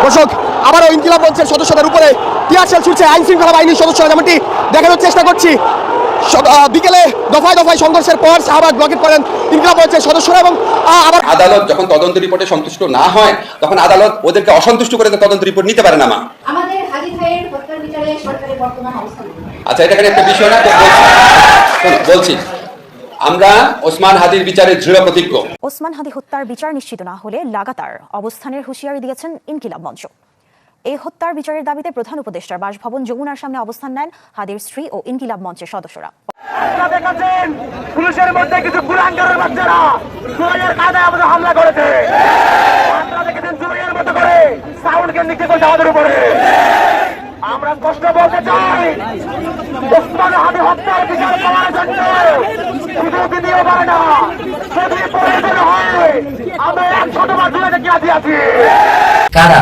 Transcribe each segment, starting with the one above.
দর্শক আবারও ইনকিলাব মঞ্চের সদস্যদের উপরে টিয়ারশেল ছুটছে আইন শৃঙ্খলা বাহিনীর সদস্যরা, যেমনটি দেখানোর চেষ্টা করছি। বিকেলে দফায় দফায় সংঘর্ষের পর শাহবাগ ব্লকেট করেন ইনকিলাব মঞ্চের সদস্যরা এবং আবার আদালত যখন তদন্ত রিপোর্টে সন্তুষ্ট না হয় তখন আদালত ওদেরকে অসন্তুষ্ট করে তদন্ত রিপোর্ট নিতে পারে না। মা আমাদের হাদি ভাইয়ের হত্যার বিচারে সরকারের বর্তমান অবস্থান। আচ্ছা, এটা একটা বিষয় না, বলছি আমরা ওসমান হাদির বিচারে দৃঢ় প্রতিজ্ঞ। ওসমান হাদি হত্যার বিচার নিশ্চিত না হলে লাগাতার অবস্থানের হুঁশিয়ারি দিয়েছেন ইনকিলাব মঞ্চ। এই হত্যার বিচারের দাবিতে প্রধান উপদেষ্টার বাসভবন যমুনার সামনে অবস্থান নেন হাদির স্ত্রী ও ইনকিলাব মঞ্চের সদস্যরা। পুলিশের মধ্যে কিছু কুলাঙ্গারের বাচ্চারা জুলাইয়ের কায়দায় আমাদের হামলা করেছে। আপনারা দেখেছেন জুলাইয়ের মতো করে সাউন্ডকে নিচে করছে আমাদের উপরে। আমরা কষ্ট বলতে চাই, ওসমান হাদি হত্যার বিচার করার জন্য শুধু দিতেও পারে না, যদি প্রয়োজন হয় আমরা 100বার জুড়ে দেখে আছি। কারা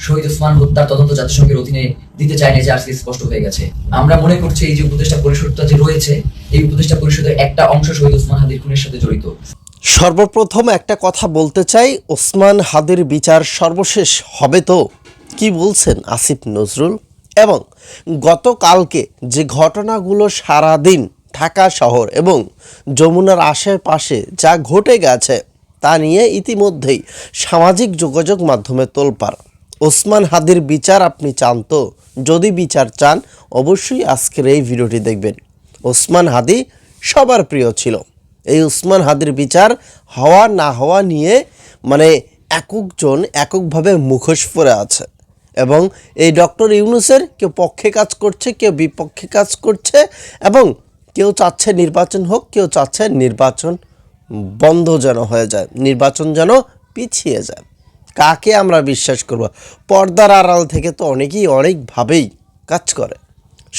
শহীদ ওসমান হত্যার তদন্ত জাতিসংঘের অধীনে দিতে চায় না, যে আজকে স্পষ্ট হয়ে গেছে। আমরা মনে করছি এই যে উপদেষ্টা পরিষদটা যে রয়েছে, এই উপদেষ্টা পরিষদের একটা অংশ শহীদ ওসমান হাদির খুনের সাথে জড়িত। সর্বপ্রথম একটা কথা বলতে চাই, ওসমান হাদির বিচার সর্বশেষ হবে তো, কি বলছেন আসিফ নজরুল? এবং গতকালকে যে ঘটনাগুলো সারাদিন ঢাকা শহর এবং যমুনার আশেপাশে যা ঘটে গেছে তা নিয়ে ইতিমধ্যেই সামাজিক যোগাযোগ মাধ্যমে তোলপাড়। ওসমান হাদির বিচার আপনি চান তো? যদি বিচার চান অবশ্যই আজকের এই ভিডিওটি দেখবেন। ওসমান হাদি সবার প্রিয় ছিল। এই ওসমান হাদির বিচার হওয়া না হওয়া নিয়ে একজন এককভাবে মুখোশ পরে আছে এবং এই ডক্টর ইউনূসের কেউ পক্ষে কাজ করছে, কেউ বিপক্ষে কাজ করছে এবং কেউ চাচ্ছে নির্বাচন হোক, কেউ চাচ্ছে নির্বাচন বন্ধ যেন হয়ে যায়, নির্বাচন যেন পিছিয়ে যায়। কাকে আমরা বিশ্বাস করব? পর্দার আড়াল থেকে তো অনেকেই অনেকভাবেই কাজ করে,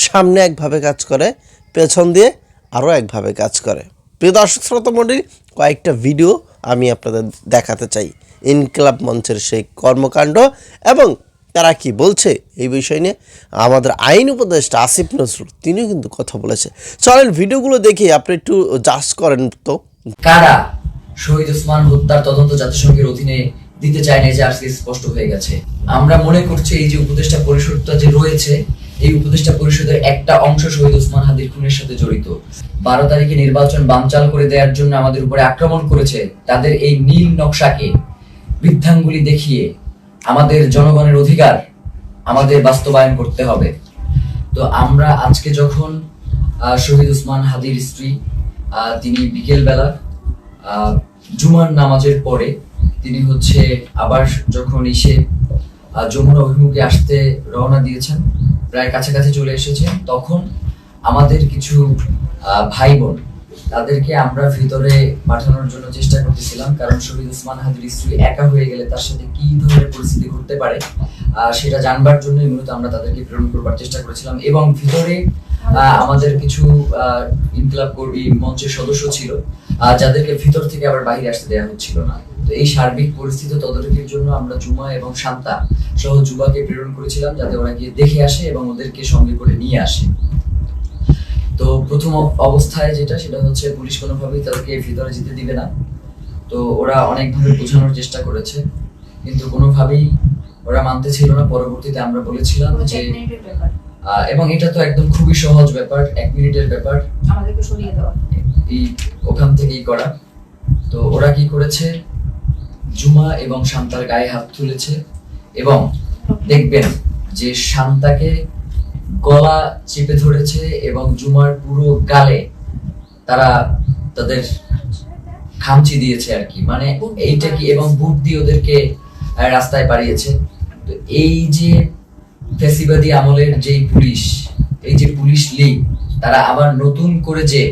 সামনে একভাবে কাজ করে, পেছন দিয়ে আরও একভাবে কাজ করে। প্রিয় দর্শক শ্রোতা মণ্ডলী, কয়েকটা ভিডিও আমি আপনাদের দেখাতে চাই ইনকিলাব মঞ্চের সেই কর্মকাণ্ড এবং তারা কি বলছে এই বিষয় নিয়ে। আমাদের আইন উপদেষ্টা আসিফ নজরুল তিনিও কিন্তু কথা বলেছে। চলেন ভিডিওগুলো দেখে আপনি একটু জাজ করেন তো। কারা শহীদ ওসমান হত্যার তদন্ত জাতিসংঘের অধীনে দিতে চায় না, যে আজকে স্পষ্ট হয়ে গেছে। আমরা মনে করছি এই যে উপদেষ্টা পরিষদটা যে রয়েছে, এই উপদেষ্টা পরিষদের একটা অংশ শহীদ ওসমান হাদির খুনের সাথে জড়িত। 12 তারিখে নির্বাচন বানচাল করে দেওয়ার জন্য আমাদের উপরে আক্রমণ করেছে। তাদের এই নীল নকশাকে বৃদ্ধাঙ্গুলি দেখিয়ে আমাদের জনগণের অধিকার আমাদের বাস্তবায়ন করতে হবে। তো আমরা আজকে যখন শহীদ ওসমান হাদির স্ত্রী তিনি বিকেল বেলা জুমার নামাজের পরে তিনি আবার যখন এসে যমুনা অভিমুখে আসতে রওনা দিয়েছেন, প্রায় কাছাকাছি চলে এসেছেন, তখন আমাদের কিছু ভাই বোন তাদেরকে আমরা ভিতরে পাঠানোর জন্য চেষ্টা করতেছিলাম, কারণ শহীদ ওসমান হাদির স্ত্রী একা হয়ে গেলে তার সাথে কি ধরনের পরিস্থিতি ঘটতে পারে সেটা জানবার জন্য মূলত আমরা তাদেরকে প্রেরণ করবার চেষ্টা করেছিলাম। এবং ভিতরে আমাদের কিছু ইনকিলাব কর্মী মঞ্চের সদস্য ছিল যাদেরকে ভিতর থেকে আবার বাইরে আসতে দেওয়া হচ্ছিল না। তো এই সার্বিক পরিস্থিতি তদারকির জন্য আমরা জুমা এবং শান্তা সহ যুবাকে প্রেরণ করেছিলাম, যাতে ওরা গিয়ে দেখে আসে এবং ওদেরকে সঙ্গে করে নিয়ে আসে। তো প্রথম অবস্থায় সেটা পুলিশ কোনোভাবেই তাদেরকে ভিতরে যেতে দিবে না। তো ওরা অনেকভাবে বোঝানোর চেষ্টা করেছে, কিন্তু কোনোভাবেই ওরা মানতে ছিল না। পরবর্তীতে আমরা বলেছিলাম যে এবং এটা তো একদম খুবই সহজ ব্যাপার, 1 মিনিটের ব্যাপার, আমাদেরকে সরিয়ে দেওয়া, এই ওখান থেকেই করা। তো ওরা কি করেছে, জুমা এবং শান্তার গায়ে হাত তুলেছে এবং দেখবেন যে শান্তাকে গলা চেপে ধরেছে এবং জুমার পুরো গালে তারা তাদের খামচি দিয়েছে আর কি, এইটা কি, এবং বুট দিয়ে ওদেরকে রাস্তায় পাঠিয়েছে। তো এই যে ফ্যাসিবাদী আমলের যেই পুলিশ, এই যে পুলিশ লীগ, তারা আবার নতুন করে যে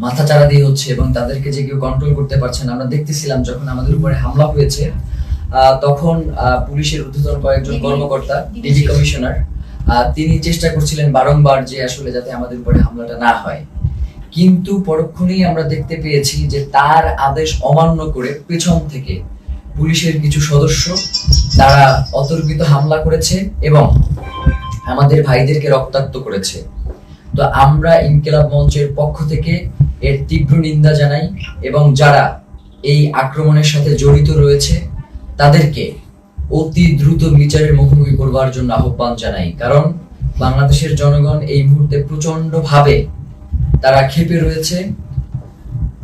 মাথাচাড়া দিয়ে হচ্ছে এবং তাদেরকে যে কেউ কন্ট্রোল করতে পারছে না। আমরা দেখতেছিলাম যখন আমাদের উপরে হামলা হয়েছে তখন পুলিশের ঊর্ধ্বতন কয়েকজন কর্মকর্তা, ডিবি কমিশনার, তিনি চেষ্টা করছিলেন বারংবার যে আসলে যাতে আমাদের উপরে হামলাটা না হয়, কিন্তু পরক্ষণেই আমরা দেখতে পেয়েছি যে তার আদেশ অমান্য করে পেছন থেকে পুলিশের কিছু সদস্য তারা অতর্কিত হামলা করেছে এবং আমাদের ভাইদেরকে রক্তাক্ত করেছে। তো আমরা ইনকিলাব মঞ্চের পক্ষ থেকে এর তীব্র নিন্দা জানাই এবং যারা এই আক্রমণের সাথে জড়িত রয়েছে তাদেরকে অতি দ্রুত বিচারের মুখোমুখি করবার জন্য আহ্বান জানাই। কারণ বাংলাদেশের জনগণ এই মুহূর্তে প্রচন্ড ভাবে তারা ক্ষেপে রয়েছে,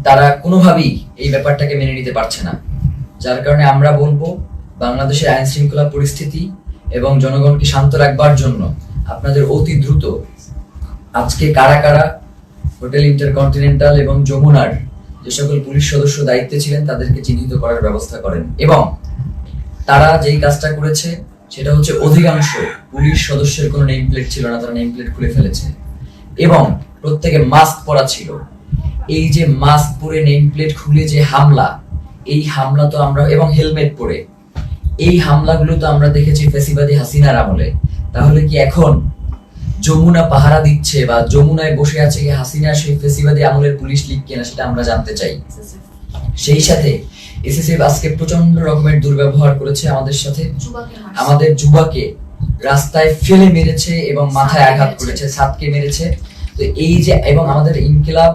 তারা কোনোভাবেই এই ব্যাপারটাকে মেনে নিতে পারছে না। যার কারণে আমরা বলবো বাংলাদেশের আইন শৃঙ্খলা পরিস্থিতি এবং জনগণকে শান্ত রাখবার জন্য আপনাদের অতি দ্রুত আজকে কারা কারা হোটেল ইন্টারকন্টিনেন্টাল এবং যমুনার যে সকল পুলিশ সদস্য দায়িত্বে ছিলেন তাদেরকে চিহ্নিত করার ব্যবস্থা করেন। এবং তারা যেই কাজটা করেছে সেটা হচ্ছে অধিকাংশ পুলিশ সদস্যের কোনো নেম প্লেট ছিল না, তারা নেম প্লেট খুলে ফেলেছে এবং প্রত্যেকে মাস্ক পরা ছিল। এই যে মাস্ক পরে নেম প্লেট খুলে যে হামলা, এই হামলা তো আমরা, এবং হেলমেট পরে এই হামলাগুলো তো আমরা দেখেছি ফ্যাসিবাদী হাসিনার আমলে। তাহলে কি এখন যমুনা পাহারা দিচ্ছে বা যমুনায় বসে আছে কি হাসিনা সেই ফ্যাসিবাদী আমলের পুলিশ লীগ কিনা, সেটা আমরা জানতে চাই। সেই সাথে এসএসএফ আজকে প্রচন্ড রকমের দুর্ব্যবহার করেছে আমাদের সাথে, আমাদের যুবাকে রাস্তায় ফেলে মেরেছে এবং মাথায় আঘাত করেছে, ছাদকে মেরেছে। তো এই যে, এবং আমাদের ইনকিলাব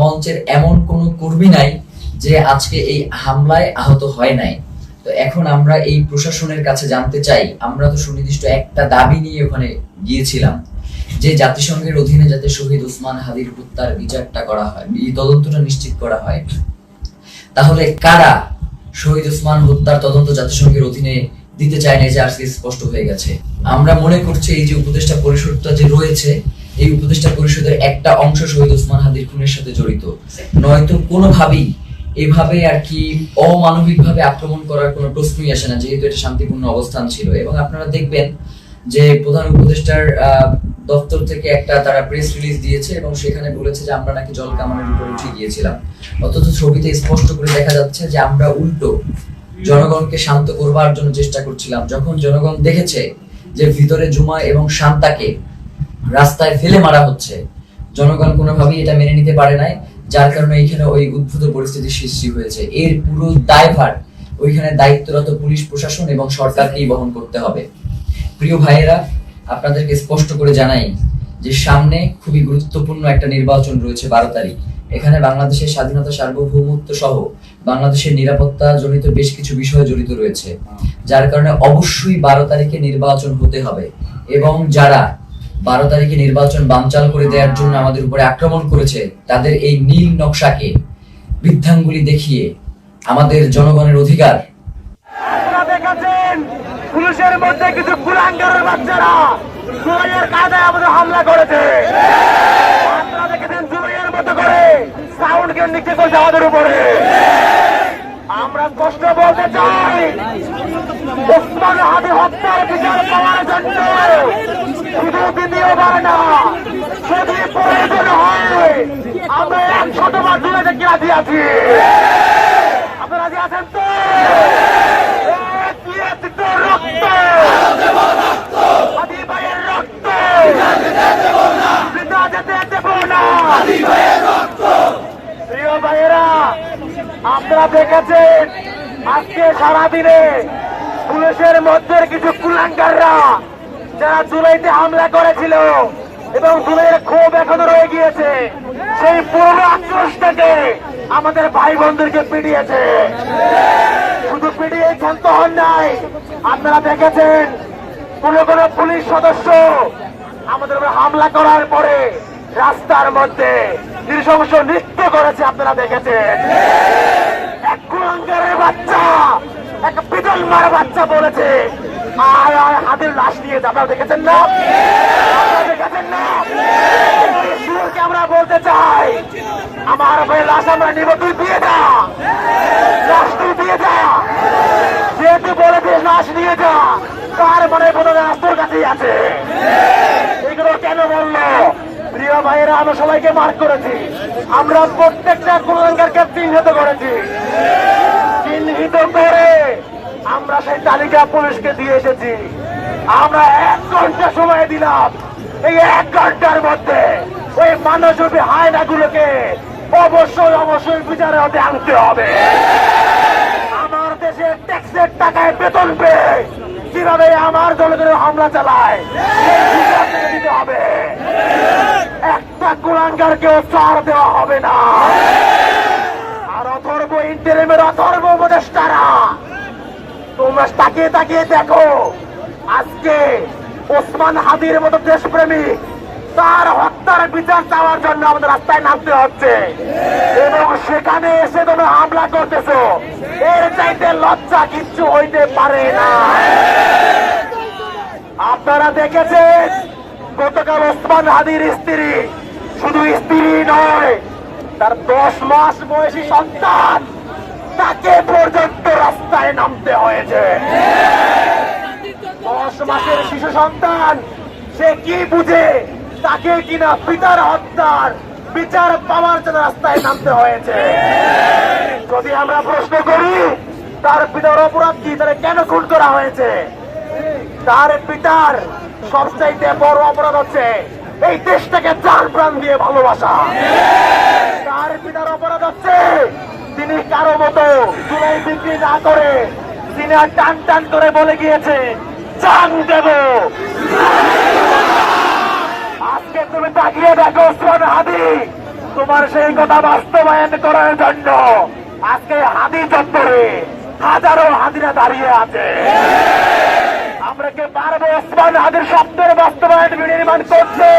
মঞ্চের এমন কোনো কর্মী নাই যে আজকে এই হামলায় আহত হয় নাই। তো এখন আমরা এই প্রশাসনের কাছে জানতে চাই, আমরা তো সুনির্দিষ্ট একটা দাবি নিয়ে ওখানে গিয়েছিলাম যে জাতিসংঘের অধীনে যাতে শহীদ ওসমান হাদির হত্যার বিচারটা করা হয়, এই তদন্তটা নিশ্চিত করা হয়। তাহলে কারা শহীদ ওসমান হত্যার তদন্ত জাতিসংঘের অধীনে দিতে চায় না, যে আজকে স্পষ্ট হয়ে গেছে। আমরা মনে করছি এই যে উপদেষ্টা পরিষদটা যে রয়েছে, এই উপদেষ্টা পরিষদের একটা অংশ শহীদ ওসমান হাদির খুনের সাথে জড়িত, নয়তো কোনোভাবেই এভাবে আর কি অমানবিক ভাবে আক্রমণ করার কোনো প্রশ্নই আসে না, যেহেতু এটা শান্তিপূর্ণ অবস্থান ছিল। এবং আপনারা দেখবেন যে প্রধান উপদেষ্টার দপ্তর থেকে একটা তারা প্রেস রিলিজ দিয়েছে এবং সেখানে বলেছে যে আমরা নাকি জল কামানের উপর উঠে গিয়েছিলাম, অথচ ছবিতে স্পষ্ট করে দেখা যাচ্ছে যে আমরা উল্টো জনগণকে শান্ত করবার জন্য চেষ্টা করছিলাম। যখন জনগণ দেখেছে যে ভিতরে জুমা এবং শান্তাকে রাস্তায় ফেলে মারা হচ্ছে, জনগণ কোনোভাবেই এটা মেনে নিতে পারে নাই, যার কারণে এইখানে ওই উদ্ভূত পরিস্থিতির সৃষ্টি হয়েছে। এর পুরো দায়ভার ওইখানে দায়িত্বরত পুলিশ প্রশাসন এবং সরকারকেই বহন করতে হবে। প্রিয় ভাইয়েরা, আপনাদেরকে স্পষ্ট করে জানাই যে সামনে খুবই গুরুত্বপূর্ণ একটা নির্বাচন রয়েছে 12 তারিখ। এখানে বাংলাদেশের স্বাধীনতা, সার্বভৌমত্ব সহ বাংলাদেশের নিরাপত্তা জনিত বেশ কিছু বিষয় জড়িত রয়েছে, যার কারণে অবশ্যই 12 তারিখে নির্বাচন হতে হবে। এবং যারা 12 তারিখে নির্বাচন বানচাল করে দেওয়ার জন্য আমাদের উপরে আক্রমণ করেছে, তাদের এই নীল নকশাকে বৃদ্ধাঙ্গুলি দেখিয়ে আমাদের জনগণের অধিকার। আপনারা দেখেছেন পুলিশের মধ্যে কিছু কুলাঙ্গারের বাচ্চারা জুলাইয়ের কায়দায় আমাদের হামলা করেছে। আপনারা দেখেছেন জুলাইয়ের মতো করে সাউন্ডকে নিচে করেছে আমাদের উপরে। আমরা কষ্ট বলতে চাই, ওসমান হাদি হত্যার বিচার পাওয়ার জন্য শুধু দ্বিতীয়বার না, যদি প্রয়োজন হয় আমরা 100বার জুড়ে দেখে রাজি আছি। আপনারা রাজি আছেন তো? রক্ত হাদি ভাইয়ের রক্ত বৃথা যেতে দেব না। প্রিয় ভাইয়েরা, আপনারা দেখেছেন আজকে সারাদিনে পুলিশের মধ্যে কিছু কুলাঙ্গাররা যারা জুলাইতে হামলা করেছিল এবং জুলাইয়ের ক্ষোভ এখনো রয়ে গিয়েছে, সেই পুরো আক্রোশটাকে আমাদের ভাই বোনদেরকে পিটিয়েছে। শুধু পিটিয়ে ক্ষান্ত হন নাই, আপনারা দেখেছেন কোন পুলিশ সদস্য আমাদের উপর হামলা করার পরে রাস্তার মধ্যে নৃশংস নৃত্য করেছে। আপনারা দেখেছেন এক কুলাঙ্গারের বাচ্চা, এক পিটল মার বাচ্চা বলেছে আয় আয় হাতের লাশ নিয়ে যাবে। আপনারা দেখেছেন না? দেখেছেন না? আমরা বলতে চাই, আমার ভাই লাশ আমরা নিব, তুই দিয়ে যা, লাশ তুই দিয়ে যা। যেহেতু বলেছিস লাশ নিয়ে যা, তার মানে কোনো রাস্তার কাছেই আছে। এগুলো কেন বললো? প্রিয় ভাইয়েরা, আমরা সবাইকে মার্ক করেছি, আমরা প্রত্যেকটা কুলাঙ্গারকে চিহ্নিত করেছি। চিহ্নিত করে আমরা সেই তালিকা পুলিশকে দিয়ে এসেছি। আমরা 1 ঘন্টা সময় দিলাম, এই 1 ঘন্টার মধ্যে ওই মানবরূপী হায়নাগুলোকে অবশ্যই অবশ্যই বিচারের হাতে আনতে হবে। আমার দেশের ট্যাক্সের টাকায় বেতন পেয়ে কিভাবে আমার জনগণের হামলা চালায় দিতে হবে। একটা কুলাঙ্গারকেও ছাড় দেওয়া হবে না। আর অথর্ব ইন্টারিমের অথর্ব উপদেষ্টারা, তোমরা তোমরা তাকিয়ে তাকিয়ে দেখো, আজকে ওসমান হাদির মতো দেশপ্রেমিক তার হত্যার বিচার চাওয়ার জন্য আমাদের রাস্তায় নামতে হচ্ছে, এবং সেখানে এসে তোমরা হামলা করতেছো। এর চাইতে লজ্জা কিচ্ছু হইতে পারে না। আপনারা দেখেছেন গতকাল ওসমান হাদির স্ত্রী, শুধু স্ত্রী নয়, তার 10 মাস বয়সী সন্তান, তাকে পর্যন্ত রাস্তায় নামতে হয়েছে। 10 মাসের শিশু সন্তান, সে কি বুঝে তাকে কিনা পিতার হত্যার বিচার পাওয়ার জন্য রাস্তায় নামতে হয়েছে। যদি আমরা প্রশ্ন করি তার পিতার অপরাধ কি, তারা কেন খুন করা হয়েছে, তার পিতার সবচাইতে বড় অপরাধ হচ্ছে এই দেশটাকে জান প্রাণ দিয়ে ভালোবাসা। তার পিতার অপরাধ হচ্ছে তিনি কারো মতো জুলাই বিক্রি না করে তিনি টান টান করে বলে গিয়েছে জান দেব। আজকে তুমি তাকিয়ে দেখো ওসমান হাদি, তোমার সেই কথা বাস্তবায়ন করার জন্য আজকে হাদি চত্বরে হাজারো হাদিরা দাঁড়িয়ে আছে। আমরা কি পারবো ওসমান হাদির স্বপ্নের বাস্তবায়ন বিনির্মাণ করতে?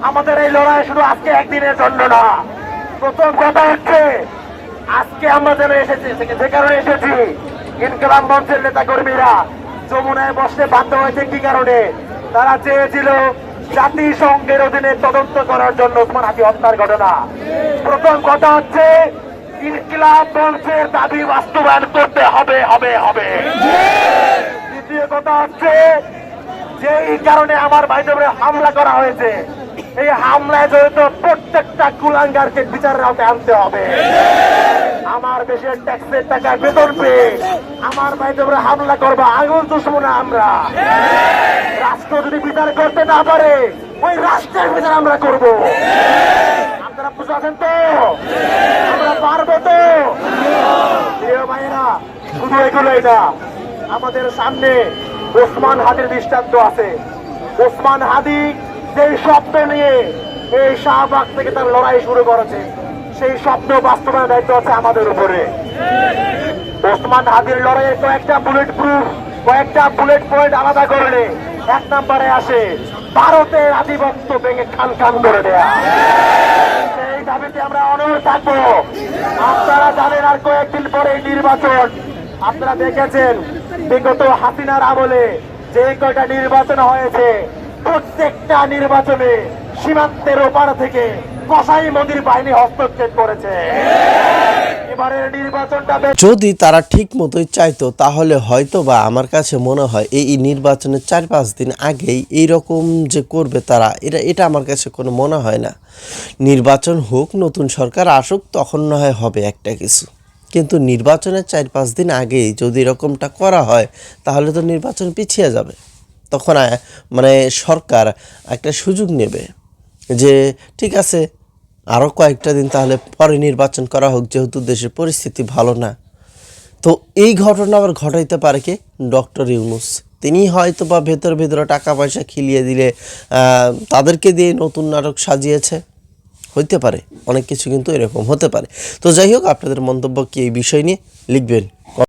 আমাদের এই লড়াই শুধু আজকে একদিনের জন্য না। প্রথম কথা হচ্ছে, আজকে আমরা যেন এসেছি, যে কারণে এসেছি, ইনকিলাব মঞ্চের নেতা কর্মীরা যমুনায় বসতে বাধ্য হয়েছে কি কারণে? তারা চেয়েছিল জাতিসংঘের অধীনে তদন্ত করার জন্য ওসমান হাদি হত্যার ঘটনা। প্রথম কথা হচ্ছে, ইনকিলাব মঞ্চের দাবি বাস্তবায়ন করতে হবে হবে হবে। দ্বিতীয় কথা হচ্ছে, যে এই কারণে আমার ভাইদের হামলা করা হয়েছে, এই হামলায় জড়িত প্রত্যেকটা কুলাঙ্গারকে বিচারের আওতায় আনতে হবে। আমার দেশের ট্যাক্সের টাকা বেতন পেয়ে আমার ভাইদের হামলা করবা, আঙুল চুষবো না আমরা। রাষ্ট্র যদি বিচার করতে না পারে, ওই রাষ্ট্রের বিচার আমরা করব। আপনারা বুঝাচ্ছেন তো? আমরা পারবো তো? প্রিয় ভাইয়েরা, শুধু এগুলোই না, আমাদের সামনে ওসমান হাদির দৃষ্টান্ত আছে। ওসমান হাদি যেই স্বপ্ন নিয়ে এই শাহবাগ থেকে তার লড়াই শুরু করেছে, সেই স্বপ্ন বাস্তবায়নের দায়িত্ব আছে আমাদের উপরে। ওসমান হাদির লড়াইয়ের কয়েকটা বুলেট পয়েন্ট আলাদা করলে 1 নম্বরে আসে ভারতের আধিপত্য ভেঙে খান খান করে দেয়া। সেই দাবিতে আমরা অনড় থাকবো। আপনারা জানেন আর কয়েকদিন পরে নির্বাচন। আপনারা দেখেছেন বিগত হাসিনার আমলে যে কয়টা নির্বাচন হয়েছে, প্রত্যেকটা নির্বাচনে সীমান্তের ওপার থেকে কসাই মন্দির বাহিনী হস্তক্ষেপ করেছে। এবারের নির্বাচনটা যদি তারা ঠিক মতোই চাইতো, তাহলে হয়তো বা আমার কাছে মনে হয় এই নির্বাচনের 4-5 দিন আগেই এইরকম যে করবে তারা, এটা আমার কাছে কোনো মনে হয় না। নির্বাচন হোক, নতুন সরকার আসুক, তখন না হয় হবে একটা কিছু, কিন্তু নির্বাচনের 4-5 দিন আগেই যদি এরকমটা করা হয়, তাহলে তো নির্বাচন পিছিয়ে যাবে। তখন মানে সরকার একটা সুযোগ নেবে যে ঠিক আছে, আরও কয়েকটা দিন তাহলে পরে নির্বাচন করা হোক, যেহেতু দেশের পরিস্থিতি ভালো না। তো এই ঘটনা আবার ঘটাইতে পারে কে? ডক্টর ইউনূস। তিনি হয়তো বা ভেতরে টাকা পয়সা খিলিয়ে দিলে তাদেরকে দিয়ে নতুন নাটক সাজিয়েছে, হইতে পারে। অনেক কিছু কিন্তু এরকম হতে পারে। তো যাই হোক, আপনাদের মন্তব্য কি এই বিষয় নিয়ে লিখবেন।